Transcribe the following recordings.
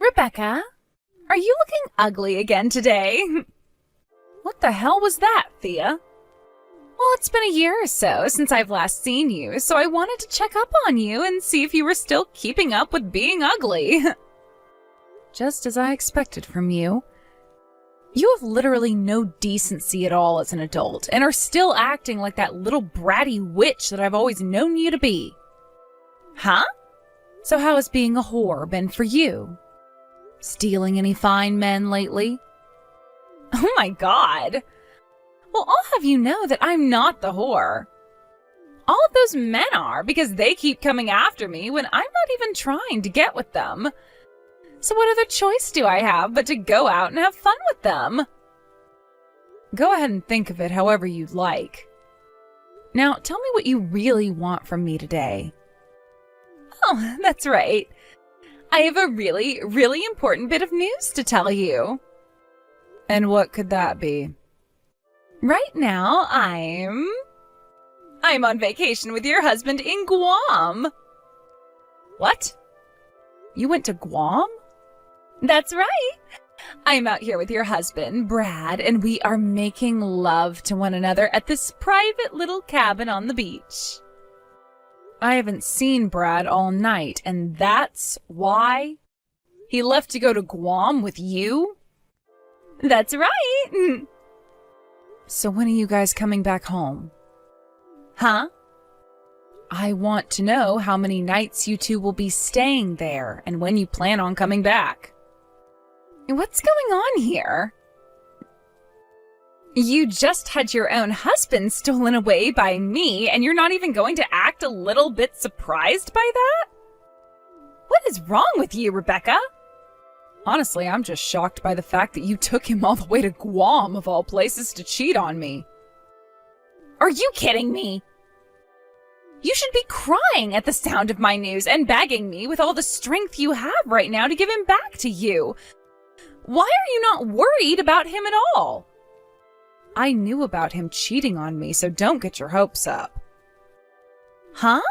Rebecca, are you looking ugly again today? What the hell was that, Thea? Well, it's been a year or so since I've last seen you, so I wanted to check up on you and see if you were still keeping up with being ugly. Just as I expected from you. You have literally no decency at all as an adult, and are still acting like that little bratty witch that I've always known you to be. Huh? So how has being a whore been for you? Stealing any fine men lately? Oh my god. Well, I'll have you know that I'm not the whore. All of those men are, because they keep coming after me when I'm not even trying to get with them. So what other choice do I have but to go out and have fun with them? Go ahead and think of it however you'd like. Now, tell me what you really want from me today. Oh, that's right. I have a really, really important bit of news to tell you. And what could that be? Right now, I'm on vacation with your husband in Guam. What? You went to Guam? That's right. I'm out here with your husband, Brad, and we are making love to one another at this private little cabin on the beach. I haven't seen Brad all night, and that's why? He left to go to Guam with you? That's right. So when are you guys coming back home? Huh? I want to know how many nights you two will be staying there and when you plan on coming back. What's going on here? You just had your own husband stolen away by me, and you're not even going to act a little bit surprised by that? What is wrong with you, Rebecca? Honestly, I'm just shocked by the fact that you took him all the way to Guam, of all places, to cheat on me. Are you kidding me? You should be crying at the sound of my news and begging me with all the strength you have right now to give him back to you. Why are you not worried about him at all? I knew about him cheating on me, so don't get your hopes up. Huh?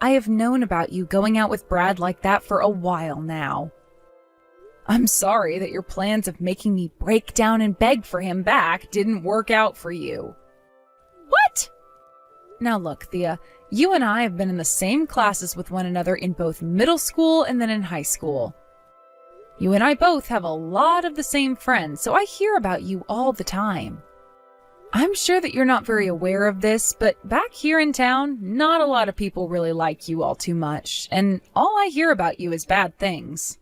I have known about you going out with Brad like that for a while now. I'm sorry that your plans of making me break down and beg for him back didn't work out for you. What? Now look, Thea, you and I have been in the same classes with one another in both middle school and then in high school. You and I both have a lot of the same friends, so I hear about you all the time. I'm sure that you're not very aware of this, but back here in town, not a lot of people really like you all too much, and all I hear about you is bad things.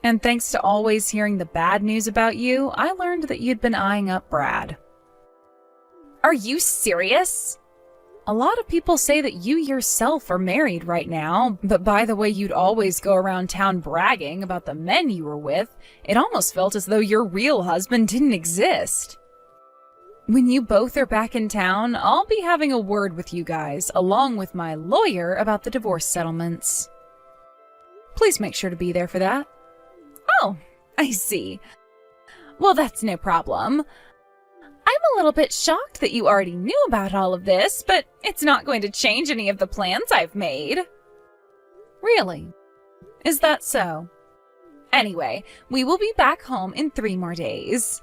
And thanks to always hearing the bad news about you, I learned that you'd been eyeing up Brad. Are you serious? A lot of people say that you yourself are married right now, but by the way you'd always go around town bragging about the men you were with, it almost felt as though your real husband didn't exist. When you both are back in town, I'll be having a word with you guys, along with my lawyer, about the divorce settlements. Please make sure to be there for that. Oh, I see. Well, that's no problem. I'm a little bit shocked that you already knew about all of this, but it's not going to change any of the plans I've made. Really? Is that so? Anyway, we will be back home in 3 more days.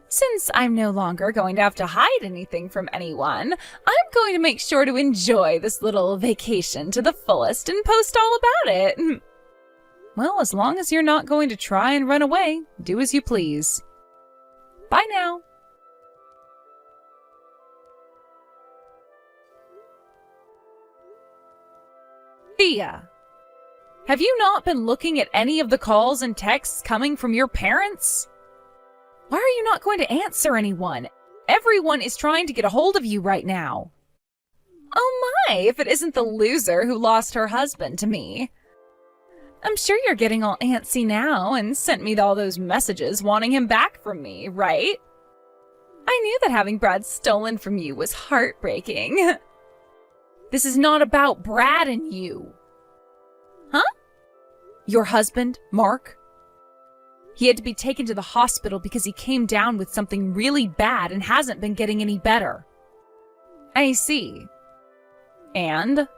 Since I'm no longer going to have to hide anything from anyone, I'm going to make sure to enjoy this little vacation to the fullest and post all about it. Well, as long as you're not going to try and run away, do as you please. Bye now. Thea, have you not been looking at any of the calls and texts coming from your parents? Why are you not going to answer anyone? Everyone is trying to get a hold of you right now. Oh my, if it isn't the loser who lost her husband to me. I'm sure you're getting all antsy now and sent me all those messages wanting him back from me, right? I knew that having Brad stolen from you was heartbreaking. This is not about Brad and you. Huh? Your husband, Mark? He had to be taken to the hospital because he came down with something really bad and hasn't been getting any better. I see. And?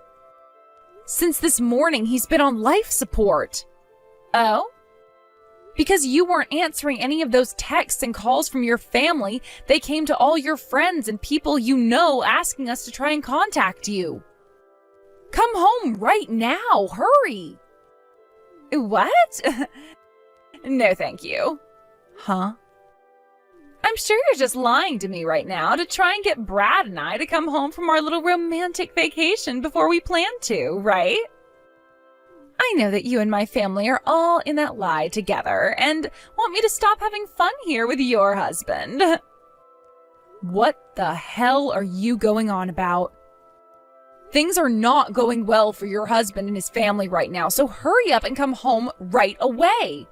Since this morning, he's been on life support. Oh? Because you weren't answering any of those texts and calls from your family, they came to all your friends and people you know asking us to try and contact you. Come home right now, hurry! What? No, thank you. Huh? I'm sure you're just lying to me right now to try and get Brad and I to come home from our little romantic vacation before we planned to, right? I know that you and my family are all in that lie together and want me to stop having fun here with your husband. What the hell are you going on about? Things are not going well for your husband and his family right now, so hurry up and come home right away.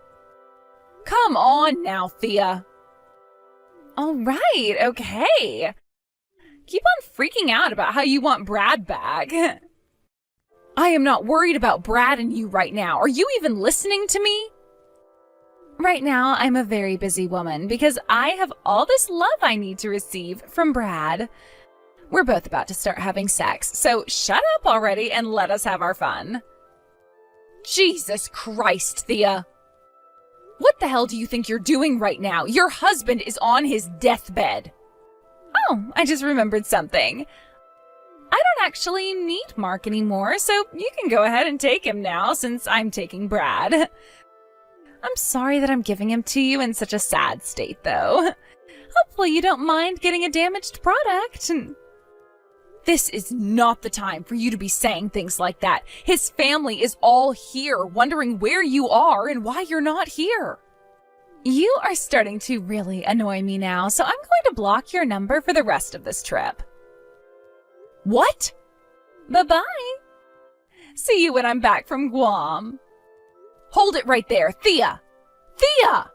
Come on now, Thea. All right, okay. Keep on freaking out about how you want Brad back. I am not worried about Brad and you right now. Are you even listening to me? Right now, I'm a very busy woman because I have all this love I need to receive from Brad. We're both about to start having sex, so shut up already and let us have our fun. Jesus Christ, Thea. What the hell do you think you're doing right now? Your husband is on his deathbed. Oh, I just remembered something. I don't actually need Mark anymore, so you can go ahead and take him now since I'm taking Brad. I'm sorry that I'm giving him to you in such a sad state, though. Hopefully you don't mind getting a damaged product. This is not the time for you to be saying things like that. His family is all here, wondering where you are and why you're not here. You are starting to really annoy me now, so I'm going to block your number for the rest of this trip. What? Bye-bye. See you when I'm back from Guam. Hold it right there, Thea! Thea!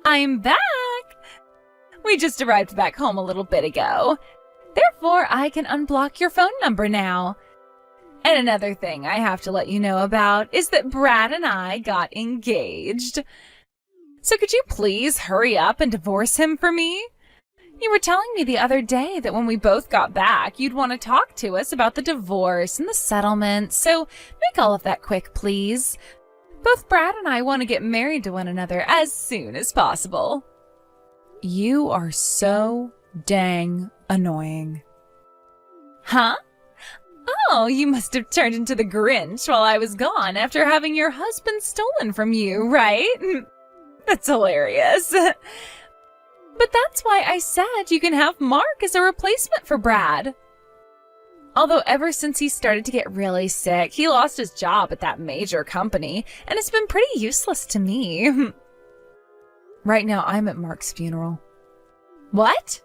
I'm back! We just arrived back home a little bit ago. Therefore, I can unblock your phone number now. And another thing I have to let you know about is that Brad and I got engaged. So could you please hurry up and divorce him for me? You were telling me the other day that when we both got back, you'd want to talk to us about the divorce and the settlement, so make all of that quick, please. Both Brad and I want to get married to one another as soon as possible. You are so dang annoying. Huh? Oh, you must have turned into the Grinch while I was gone after having your husband stolen from you, right? That's hilarious. But that's why I said you can have Mark as a replacement for Brad. Although ever since he started to get really sick, he lost his job at that major company, and it's been pretty useless to me. Right now, I'm at Mark's funeral. What?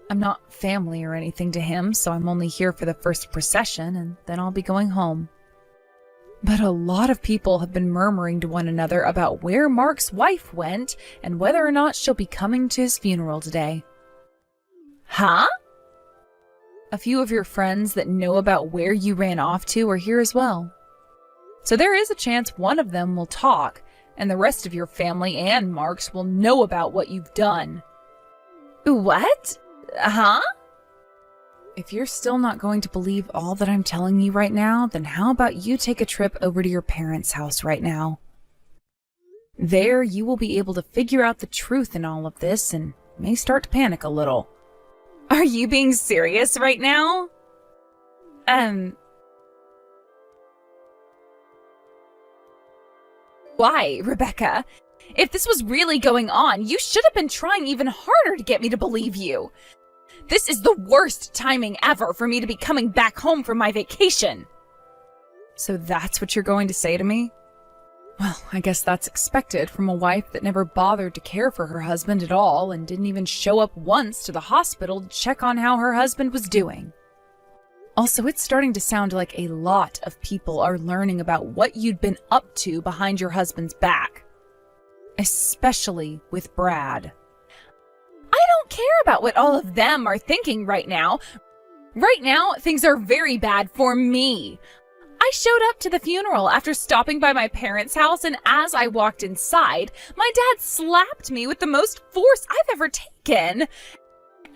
I'm not family or anything to him, so I'm only here for the first procession, and then I'll be going home. But a lot of people have been murmuring to one another about where Mark's wife went and whether or not she'll be coming to his funeral today. Huh? A few of your friends that know about where you ran off to are here as well. So there is a chance one of them will talk, and the rest of your family and Mark's will know about what you've done. What? Huh? If you're still not going to believe all that I'm telling you right now, then how about you take a trip over to your parents' house right now? There, you will be able to figure out the truth in all of this and may start to panic a little. Are you being serious right now? Why, Rebecca? If this was really going on, you should have been trying even harder to get me to believe you. This is the worst timing ever for me to be coming back home from my vacation. So that's what you're going to say to me? Well, I guess that's expected from a wife that never bothered to care for her husband at all and didn't even show up once to the hospital to check on how her husband was doing. Also, it's starting to sound like a lot of people are learning about what you'd been up to behind your husband's back. Especially with Brad. I don't care about what all of them are thinking right now. Right now, things are very bad for me. I showed up to the funeral after stopping by my parents' house, and as I walked inside, my dad slapped me with the most force I've ever taken.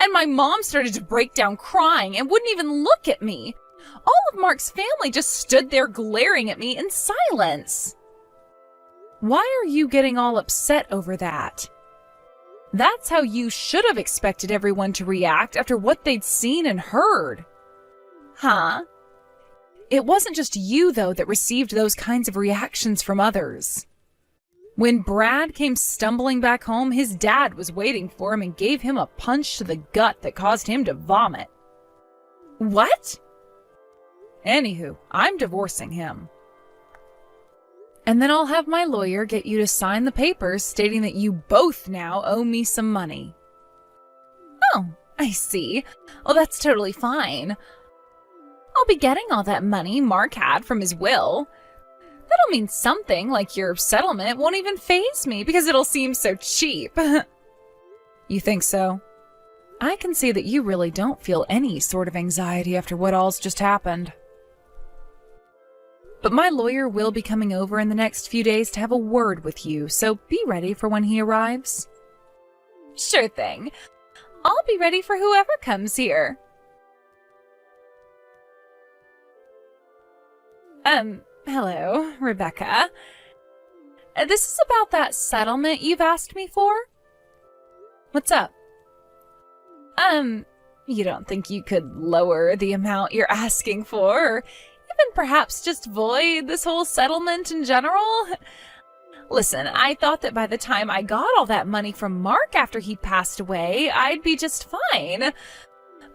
And my mom started to break down crying and wouldn't even look at me. All of Mark's family just stood there glaring at me in silence. Why are you getting all upset over that? That's how you should have expected everyone to react after what they'd seen and heard. Huh? It wasn't just you, though, that received those kinds of reactions from others. When Brad came stumbling back home, his dad was waiting for him and gave him a punch to the gut that caused him to vomit. What? Anywho, I'm divorcing him. And then I'll have my lawyer get you to sign the papers stating that you both now owe me some money. Oh, I see. Well, that's totally fine. I'll be getting all that money Mark had from his will. That'll mean something, like your settlement won't even faze me because it'll seem so cheap. You think so? I can see that you really don't feel any sort of anxiety after what all's just happened. But my lawyer will be coming over in the next few days to have a word with you, so be ready for when he arrives. Sure thing. I'll be ready for whoever comes here. Hello, Rebecca. This is about that settlement you've asked me for? What's up? You don't think you could lower the amount you're asking for, or even perhaps just void this whole settlement in general? Listen, I thought that by the time I got all that money from Mark after he passed away, I'd be just fine.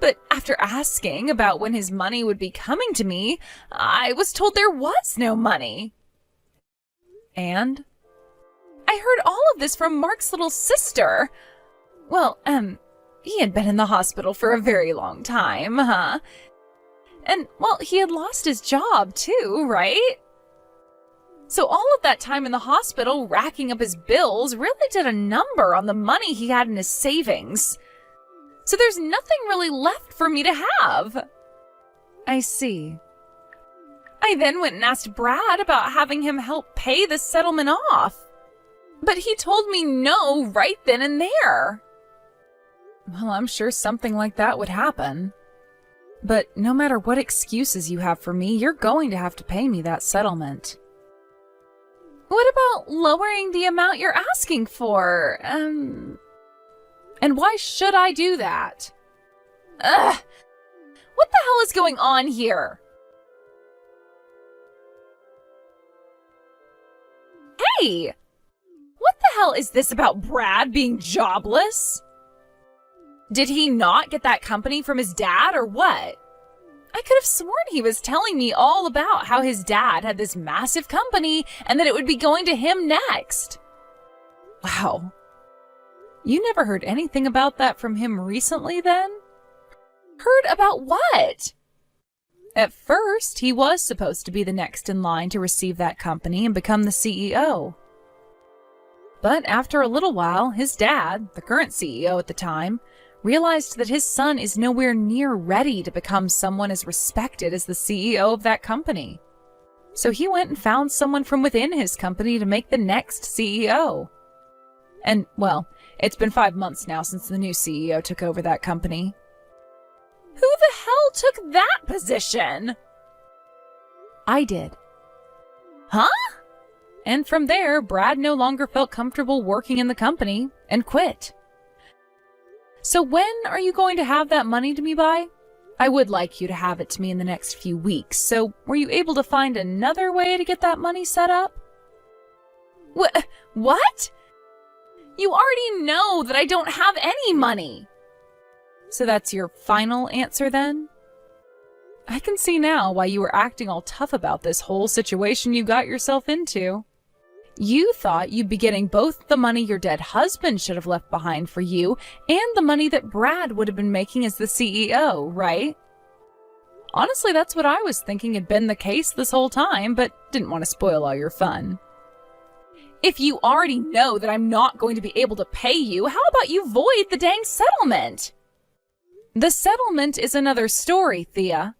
But after asking about when his money would be coming to me, I was told there was no money. And? I heard all of this from Mark's little sister. Well, he had been in the hospital for a very long time, huh? And, well, he had lost his job too, right? So all of that time in the hospital racking up his bills really did a number on the money he had in his savings. So there's nothing really left for me to have. I see. I then went and asked Brad about having him help pay the settlement off. But he told me no right then and there. Well, I'm sure something like that would happen. But no matter what excuses you have for me, you're going to have to pay me that settlement. What about lowering the amount you're asking for? And why should I do that? Ugh! What the hell is going on here? Hey! What the hell is this about Brad being jobless? Did he not get that company from his dad or what? I could have sworn he was telling me all about how his dad had this massive company and that it would be going to him next. Wow. You never heard anything about that from him recently, then? Heard about what? At first, he was supposed to be the next in line to receive that company and become the CEO. But after a little while, his dad, the current CEO at the time, realized that his son is nowhere near ready to become someone as respected as the CEO of that company. So he went and found someone from within his company to make the next CEO. And, well, it's been 5 months now since the new CEO took over that company. Who the hell took that position? I did. Huh? And from there, Brad no longer felt comfortable working in the company and quit. So when are you going to have that money to me by? I would like you to have it to me in the next few weeks, so were you able to find another way to get that money set up? What? You already know that I don't have any money. So that's your final answer then? I can see now why you were acting all tough about this whole situation you got yourself into. You thought you'd be getting both the money your dead husband should have left behind for you and the money that Brad would have been making as the CEO, right? Honestly, that's what I was thinking had been the case this whole time, but didn't want to spoil all your fun. If you already know that I'm not going to be able to pay you, how about you void the dang settlement? The settlement is another story, Thea.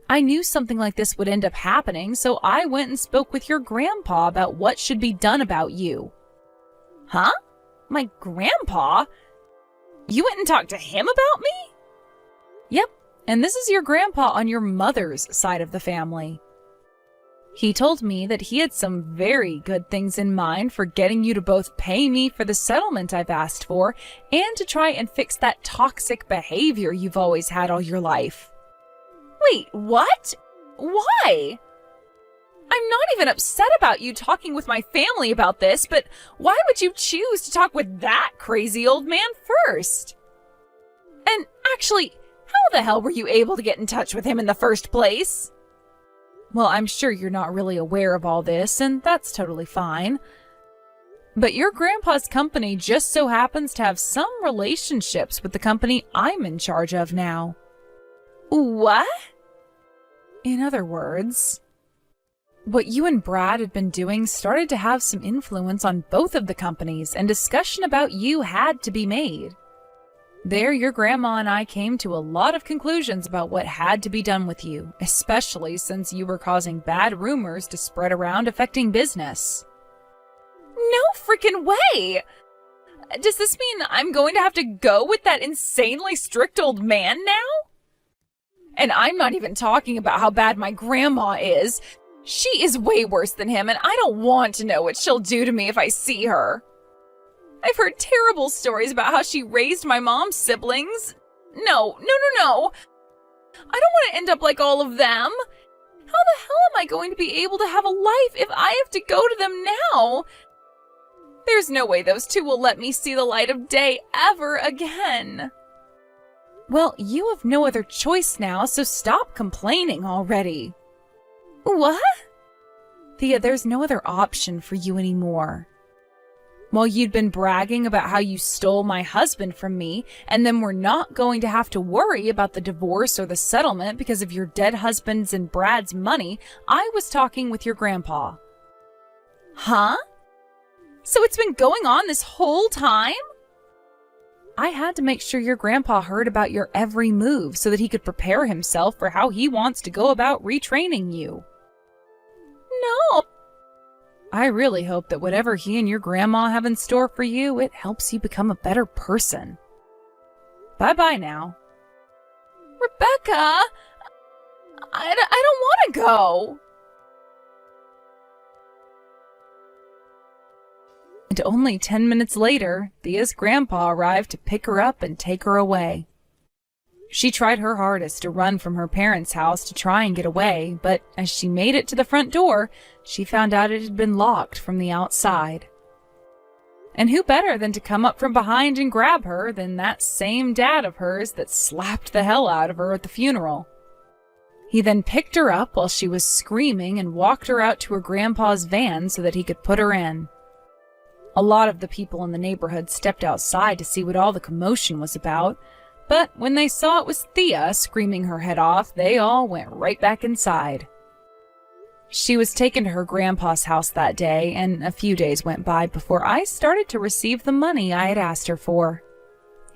I knew something like this would end up happening, so I went and spoke with your grandpa about what should be done about you. Huh? My grandpa? You went and talked to him about me? Yep, And this is your grandpa on your mother's side of the family. He told me that he had some very good things in mind for getting you to both pay me for the settlement I've asked for and to try and fix that toxic behavior you've always had all your life. Wait, what? Why? I'm not even upset about you talking with my family about this, but why would you choose to talk with that crazy old man first? And actually, how the hell were you able to get in touch with him in the first place? Well, I'm sure you're not really aware of all this, and that's totally fine. But your grandpa's company just so happens to have some relationships with the company I'm in charge of now. What? In other words, what you and Brad had been doing started to have some influence on both of the companies, and discussion about you had to be made. There, your grandma and I came to a lot of conclusions about what had to be done with you, especially since you were causing bad rumors to spread around affecting business. No freaking way! Does this mean I'm going to have to go with that insanely strict old man now? And I'm not even talking about how bad my grandma is. She is way worse than him, and I don't want to know what she'll do to me if I see her. I've heard terrible stories about how she raised my mom's siblings. No. I don't want to end up like all of them. How the hell am I going to be able to have a life if I have to go to them now? There's no way those two will let me see the light of day ever again. Well, you have no other choice now, so stop complaining already. What? Thea, there's no other option for you anymore. While you'd been bragging about how you stole my husband from me, and then we're not going to have to worry about the divorce or the settlement because of your dead husband's and Brad's money, I was talking with your grandpa. Huh? So it's been going on this whole time? I had to make sure your grandpa heard about your every move so that he could prepare himself for how he wants to go about retraining you. No. I really hope that whatever he and your grandma have in store for you, it helps you become a better person. Bye-bye now. Rebecca! I don't want to go! And only 10 minutes later, Thea's grandpa arrived to pick her up and take her away. She tried her hardest to run from her parents' house to try and get away, but as she made it to the front door, she found out it had been locked from the outside. And who better than to come up from behind and grab her than that same dad of hers that slapped the hell out of her at the funeral. He then picked her up while she was screaming and walked her out to her grandpa's van so that he could put her in. A lot of the people in the neighborhood stepped outside to see what all the commotion was about, but when they saw it was Thea screaming her head off, they all went right back inside. She was taken to her grandpa's house that day, and a few days went by before I started to receive the money I had asked her for.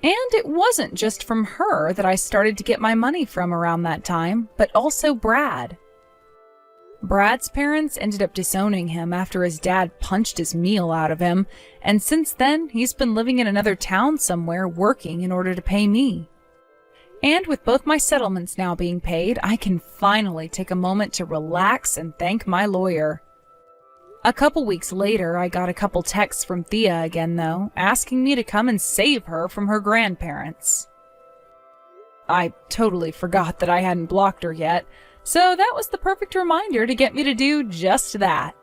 And it wasn't just from her that I started to get my money from around that time, but also Brad. Brad's parents ended up disowning him after his dad punched his meal out of him, and since then he's been living in another town somewhere working in order to pay me. And with both my settlements now being paid, I can finally take a moment to relax and thank my lawyer. A couple weeks later, I got a couple texts from Thea again though, asking me to come and save her from her grandparents. I totally forgot that I hadn't blocked her yet, so that was the perfect reminder to get me to do just that.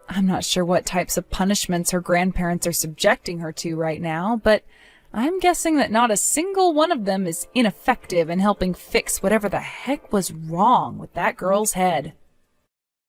I'm not sure what types of punishments her grandparents are subjecting her to right now, but I'm guessing that not a single one of them is ineffective in helping fix whatever the heck was wrong with that girl's head.